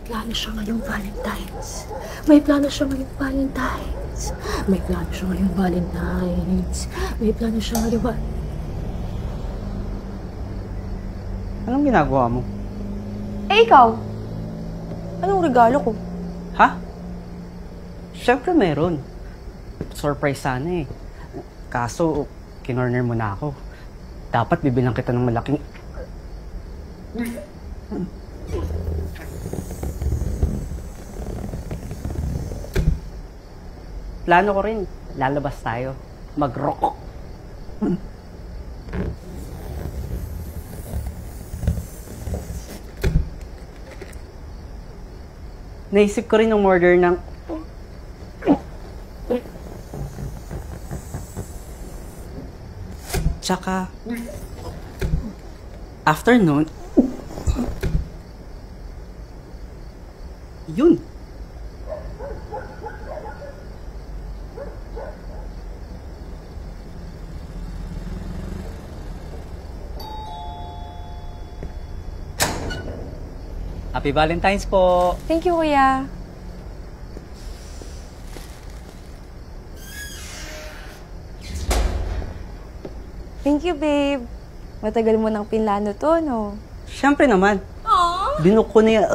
plano siya ngayong Valentine's. May plano siya ngayong Valentine's. May plano siya ngayong Valentine's. May plano siya ngayong Anong ginagawa mo? Eh, ikaw? Anong regalo ko? Ha? Siyempre meron. Surprise sana eh. Kaso, kinorner mo na ako. Dapat bibilang kita ng malaking... Plano ko rin. Lalabas tayo. Mag-rock. Naisip ko rin ng order ng... Tsaka... Afternoon... Yun! Happy Valentine's po! Thank you, kuya. Thank you, babe. Matagal mo nang pinlano to, no? Siyempre naman. Aww. Binuko na yan.